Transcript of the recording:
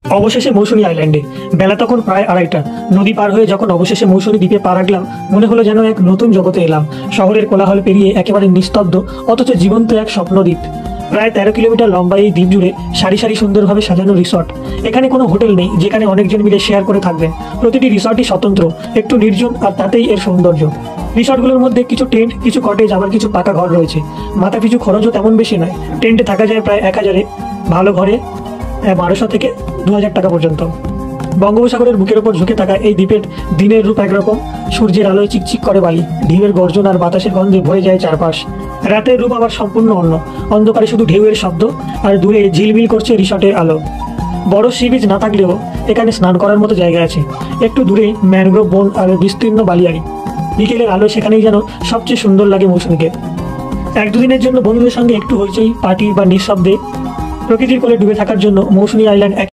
অবশেষে মৌসুমী আইল্যান্ডে বেলা তখন প্রায় 2:30। নদী পার হয়ে যখন অবশেষে মৌসুমী দ্বীপে পা রাখলাম, মনে হলো যেন এক নতুন জগতে এলাম। শহরের কোলাহল পেরিয়ে একেবারে নিস্তব্ধ অথচ জীবন্ত এক স্বপ্নদ্বীপ। প্রায় 13 কিলোমিটার লম্বা এই দ্বীপ জুড়ে সারি সারি সুন্দরভাবে সাজানো রিসর্ট। এখানে কোনো হোটেল নেই যেখানে অনেকজন মিলে শেয়ার করে থাকবেন। প্রতিটি রিসর্টই স্বতন্ত্র, একটু নির্জন, আর তাতেই এর সৌন্দর্য। রিসর্টগুলোর মধ্যে কিছু টেন্ট, কিছু কটেজ, আবার কিছু পাকা ঘর রয়েছে। মাথা পিছু খরচও তেমন বেশি নয়। টেন্টে থাকা যায় প্রায় 1000-এ, ভালো ঘরে 1200 থেকে 2000 টাকা পর্যন্ত। বঙ্গোপসাগরের বুকের ওপর ঝুঁকে থাকা এই দ্বীপের দিনের রূপ একরকম। সূর্যের আলোয় চিকচিক করে বালি, ঢেউয়ের গর্জন আর বাতাসের গন্ধে ভরে যায় চারপাশ। রাতের রূপ আবার সম্পূর্ণ অন্য। অন্ধকারে শুধু ঢেউয়ের শব্দ, আর দূরে ঝিলমিল করছে রিসর্টের আলো। বড় সি বিচ না থাকলেও এখানে স্নান করার মতো জায়গা আছে। একটু দূরে ম্যানগ্রোভ বন আর বিস্তীর্ণ বালিয়াড়ি। বিকেলের আলো সেখানেই যেন সবচেয়ে সুন্দর লাগে মৌসুমীকে। 1-2 দিনের জন্য বন্ধুদের সঙ্গে একটু হইচই, পার্টি বা নিঃশব্দে প্রকৃতির কোলে ডুবে থাকার জন্য মৌসুমী আইল্যান্ড